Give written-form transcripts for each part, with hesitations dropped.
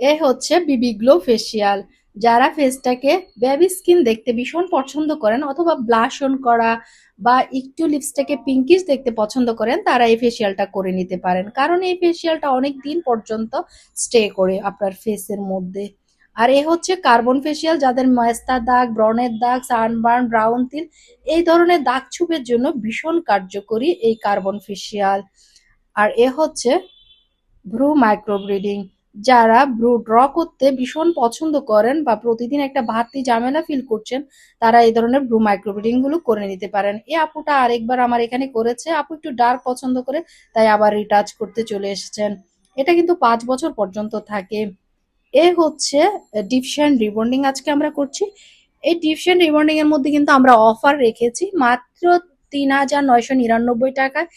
এ হচ্ছে বিবি glow facial. যারা ফেসটাকে baby skin দেখতে ভীষণ পছন্দ করেন অথবা ব্লাশ অন করা বা একটু লিপস্টিকে পিঙ্কিশ দেখতে পছন্দ করেন তারা এই ফেসিয়ালটা করে নিতে পারেন, কারণ এই ফেসিয়ালটা অনেক দিন পর্যন্ত স্টে করে আপনার ফেসের মধ্যে। আর এ হচ্ছে কার্বন ফেসিয়াল, যাদের ময়স্তা দাগ, ব্রণের দাগ, সানবার্ন, ব্রাউন তিল এই ধরনের দাগ ছুপের জন্য ভীষণ কার্যকরী এই কার্বন ফেসিয়াল। আর এ হচ্ছে ভ্রু মাইক্রোব্লিডিং। যারা ভ্রু ড্র করতে ভীষণ পছন্দ করেন বা প্রতিদিন একটা বাড়তি ঝামেলা ফিল করছেন, তারা এই ধরনের ভ্রু মাইক্রোব্লিডিং গুলো করে নিতে পারেন। এই আপুটা আরেকবার আমার এখানে করেছে, আপু একটু ডার্ক পছন্দ করে তাই আবার রিটাচ করতে চলে এসেছেন। এটা কিন্তু 5 বছর পর্যন্ত থাকে। এ হচ্ছে ডিপশন রিবন্ডিং আজকে আমরা করছি। এই ডিপশন রিবন্ডিং এর মধ্যে কিন্তু আমরা অফার রেখেছি মাত্র ৩,৯৯৯ টাকায়।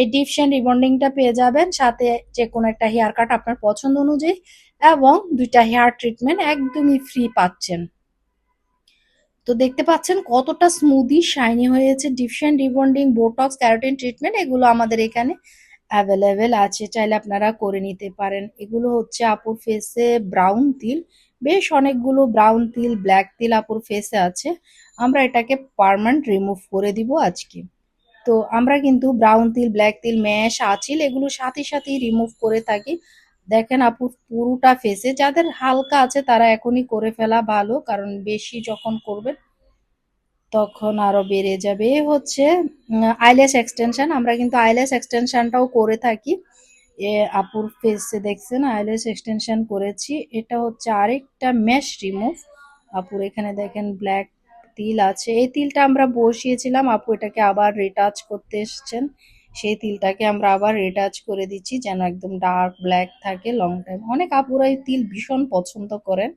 এই ডিপশন রিবন্ডিংটা পেয়ে যাবেন, সাথে যে কোনো একটা হেয়ার কাট আপনার পছন্দ অনুযায়ী এবং 2টা হেয়ার ট্রিটমেন্ট একদমই ফ্রি পাচ্ছেন। তো দেখতে পাচ্ছেন কতটা স্মুদি শাইনি হয়েছে। ডিপশন রিবন্ডিং, বোটক্স, ক্যারাটিন ট্রিটমেন্ট এগুলো আমাদের এখানে অ্যাভেলেবেল আছে, চাইলে আপনারা করে নিতে পারেন। এগুলো হচ্ছে আপুর ফেসে ব্রাউন তিল, বেশ অনেকগুলো ব্রাউন তিল, ব্ল্যাক তিল আপুর ফেসে আছে। আমরা এটাকে পার্মানেন্ট রিমুভ করে দিব আজকে। তো আমরা কিন্তু ব্রাউন তিল, ব্ল্যাক তিল, ম্যাশ, আঁচিল এগুলো সাথে সাথেই রিমুভ করে থাকি। দেখেন আপুর পুরোটা ফেসে, যাদের হালকা আছে তারা এখনই করে ফেলা ভালো, কারণ বেশি যখন করবেন তখন আরো বেড়ে যাবে। এ হচ্ছে আইল্যাশ এক্সটেনশন, আমরা কিন্তু আইল্যাশ এক্সটেনশনটাও করে থাকি। এ আপুর ফেসে দেখছেন আইল্যাশ এক্সটেনশন করেছি। এটা হচ্ছে আরেকটা মেশ রিমুভ। আপুর এখানে দেখেন ব্ল্যাক তিল আছে, এই তিলটা আমরা বসিয়েছিলাম, আপু এটাকে আবার রিটাচ করতে এসেছেন। সেই তিলটাকে আমরা আবার রিটাচ করে দিচ্ছি যেন একদম ডার্ক ব্ল্যাক থাকে লং টাইম। অনেক আপুরা এই তিল ভীষণ পছন্দ করেন।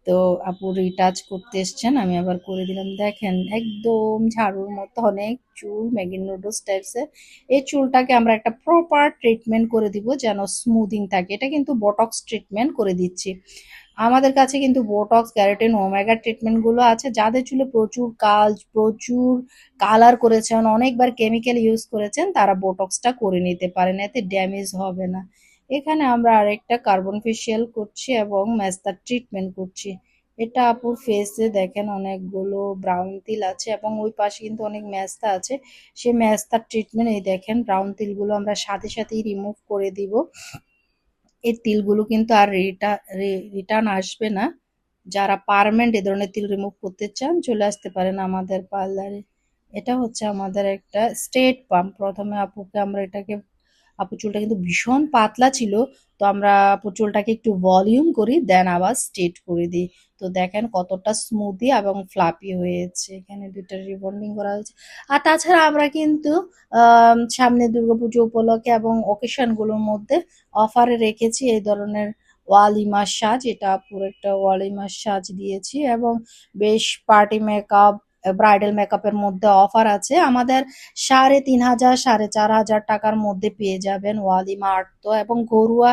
তো আপু রিটাচ করতে এসছেন, আমি আবার করে দিলাম। দেখেন একদম ঝাড়ুর মতো অনেক চুল, ম্যাগি নুডলস টাইপসের। এই চুলটাকে আমরা একটা প্রপার ট্রিটমেন্ট করে দিব যেন স্মুদিং থাকে। এটা কিন্তু বোটক্স ট্রিটমেন্ট করে দিচ্ছি। আমাদের কাছে কিন্তু বোটক্স, ক্যারাটিন, ওমেগা ট্রিটমেন্ট গুলো আছে। যাদের চুলে প্রচুর কাল, প্রচুর কালার করেছেন, অনেকবার কেমিক্যাল ইউজ করেছেন, তারা বোটক্সটা করে নিতে পারেন, এতে ড্যামেজ হবে না। এখানে আমরা আরেকটা কার্বন ফেসিয়াল করছি এবং ম্যাস্তার ট্রিটমেন্ট করছি। এটা আপুর ফেসে দেখেন অনেকগুলো ব্রাউন তিল আছে এবং ওই পাশে কিন্তু অনেক ম্যাস্তা আছে। সে ম্যাস্তার ট্রিটমেন্ট এই দেখেন, ব্রাউন তিলগুলো আমরা সাথে সাথেই রিমুভ করে দিব। এই তিলগুলো কিন্তু আর রিটার্ন আসবে না। যারা পার্মানেন্ট এ ধরনের তিল রিমুভ করতে চান চলে আসতে পারেন আমাদের পার্লারে। এটা হচ্ছে আমাদের একটা স্ট্রেট পাম্প। প্রথমে আপুকে আমরা এটাকে, আপু চুলটা কিন্তু ভীষণ পাতলা ছিল, তো আমরা আপু চুলটাকে একটু ভলিউম করি দেন আবার স্ট্রেট করে দিই। তো দেখেন কতটা স্মুদি এবং ফ্লাপি হয়েছে। এখানে 2টা রিবন্ডিং করা হয়েছে। আর তাছাড়া আমরা কিন্তু সামনে দুর্গাপুজো উপলক্ষে এবং অকেশন গুলোর মধ্যে অফারে রেখেছি এই ধরনের ওয়ালিমার সাজ। এটা পুরো একটা ওয়ালিমার সাজ দিয়েছি এবং বেশ পার্টি মেকআপ, ব্রাইডাল মেকআপের মধ্যে অফার আছে আমাদের। 3,500 4,500 টাকার মধ্যে পেয়ে যাবেন ওয়ালিমা আর্ট এবং ঘরোয়া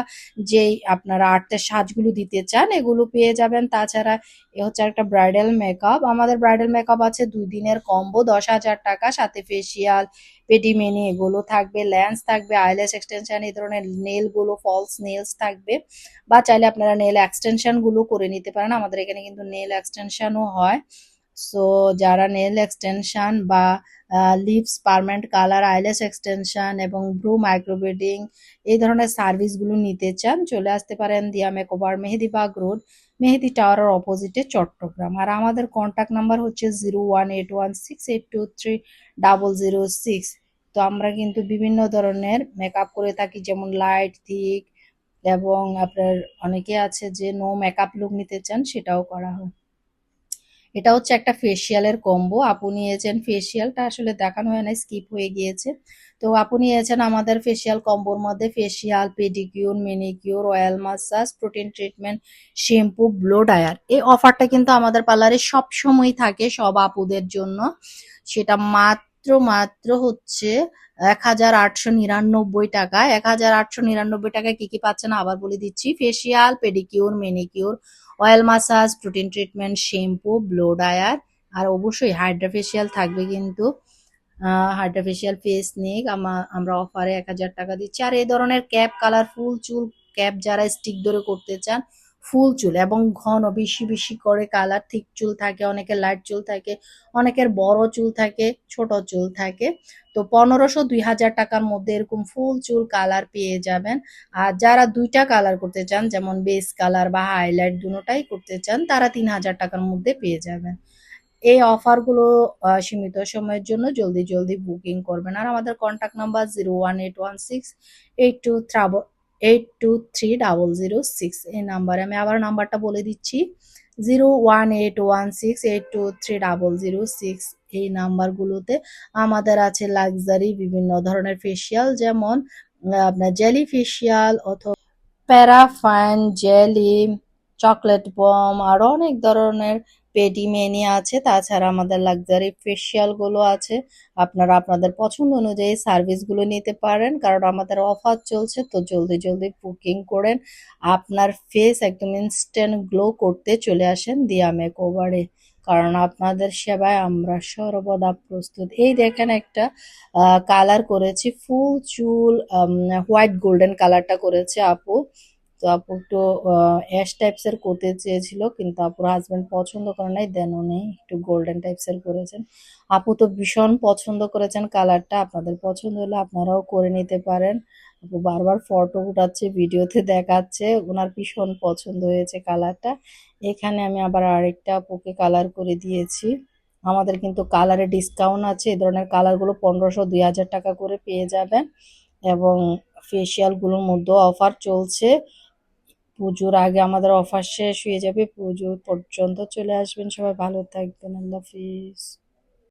যেই আপনারা আর্টের সাজগুলো দিতে চান এগুলো পেয়ে যাবেন। তাছাড়া এ হচ্ছে একটা ব্রাইডাল মেকআপ, আমাদের ব্রাইডাল মেকআপ আছে 2 দিনের কম্বো 10,000 টাকা, সাথে ফেসিয়াল, পেডিমেনি এগুলো থাকবে, লেন্স থাকবে, আইল্যাশ এক্সটেনশন, এই ধরনের নেল গুলো, ফলস নেলস থাকবে। বা চাইলে আপনারা নেল এক্সটেনশন গুলো করে নিতে পারেন, আমাদের এখানে কিন্তু নেল এক্সটেনশনও হয়। সো যারা নেল এক্সটেনশন বা lips permanent colour, eyelash extension এবং ব্রু মাইক্রোবেডিং এই ধরনের সার্ভিসগুলো নিতে চান চলে আসতে পারেন দিয়া মেকওভার, মেহেদিবাগ রোড, মেহেদি টাওয়ারের অপোজিটে, চট্টগ্রাম। আর আমাদের কন্ট্যাক্ট নাম্বার হচ্ছে 018168230006। তো আমরা কিন্তু বিভিন্ন ধরনের মেকআপ করে থাকি, যেমন লাইট, থিক এবং আপনার অনেকে আছে যে নো মেকআপ লুক নিতে চান, সেটাও করা হয়। এটা হচ্ছে একটা ফেসিয়ালের কম্বো। আপু নিয়েছেন, ফেসিয়ালটা আসলে দেখানো হয় না, স্কিপ হয়ে গিয়েছে। তো আপু নিয়েছেন আমাদের ফেসিয়াল কম্বোর মধ্যে facial, pedicure, manicure, oil massage, protein treatment, shampoo, blow dryer. এই অফারটা কিন্তু আমাদের পার্লারে সব সময় থাকে সব আপুদের জন্য। সেটা মাত্র মাত্র হচ্ছে 1,899 টাকা। 1,899 টাকায় কি কি পাচ্ছেন আবার বলে দিচ্ছি: facial, pedicure, manicure, oil massage, protein treatment, shampoo, blow dryer, আর অবশ্যই হাইড্রা ফেসিয়াল থাকবে কিন্তু। হাইড্রা ফেসিয়াল, ফেস নিক আমরা অফারে 1,000 টাকা দিচ্ছি। আর এই ধরনের ক্যাপ, কালারফুল চুল ক্যাপ যারা স্টিক ধরে করতে চান ফুল চুল এবং ঘন বেশি বেশি করে কালার, থিক চুল থাকে, অনেকের লাইট চুল থাকে, অনেকের বড় চুল থাকে, ছোট চুল থাকে। তো 1500-2000 টাকার মধ্যে এরকম ফুল চুল কালার পেয়ে যাবেন। আর যারা দুইটা কালার করতে চান, যেমন বেস কালার বা হাইলাইট দুটোটাই করতে চান, তারা 3000 টাকার মধ্যে পেয়ে যাবেন। এই অফারগুলো সীমিত সময়ের জন্য, জলদি জলদি বুকিং করবেন। আর আমাদের কন্ট্যাক্ট নাম্বার 01816 8230006। এই নাম্বারে, আমি আবার নাম্বারটা বলে দিচ্ছি, 01816 8230006। এই নাম্বারগুলোতে আমাদের আছে লাক্সারি বিভিন্ন ধরনের ফেসিয়াল, যেমন আপনার জেলি ফেসিয়াল অথবা প্যারাফাইন জেলি, চকলেট বম, আরো অনেক ধরনের পেডি মেনি আছে। তাছাড়া আমাদের লাক্সারি ফেসিয়াল গুলো আছে। আপনারা আপনাদের পছন্দ অনুযায়ী সার্ভিস গুলো নিতে পারেন, কারণ আমাদের অফার চলছে। তো জলদি জলদি বুকিং করেন, আপনার ফেস একদম ইনস্ট্যান্ট গ্লো করতে চলে আসেন দিয়া মেকওভারে, কারণ আপনাদের সেবায় আমরা সর্বদা প্রস্তুত। এই দেখেন একটা কালার করেছি ফুল চুল, হোয়াইট গোল্ডেন কালারটা করেছে আপু। তো আপু একটু অ্যাশ টাইপস এর করতে চেয়েছিল, কিন্তু আপুর হাজবেন্ড পছন্দ করে নাই, দেন উনি একটু গোল্ডেন টাইপস এর করেছেন। আপু তো ভীষণ পছন্দ করেছেন কালারটা, আপনাদের পছন্দ হলে আপনারাও করে নিতে পারেন। আপু বারবার ফটো উঠাচ্ছে, ভিডিওতে দেখাচ্ছে, ওনার ভীষণ পছন্দ হয়েছে কালারটা। এখানে আমি আবার আরেকটা আপুকে কালার করে দিয়েছি। আমাদের কিন্তু কালারে ডিসকাউন্ট আছে, এই ধরনের কালারগুলো 1500-2000 টাকা করে পেয়ে যাবেন। এবং ফেসিয়াল গুলোর মধ্যেও অফার চলছে। পুজোর আগে আমাদের অফার শেষ হয়ে যাবে, পুজো পর্যন্ত চলে আসবেন। সবাই ভালো থাকবেন, আল্লাহ হাফিজ।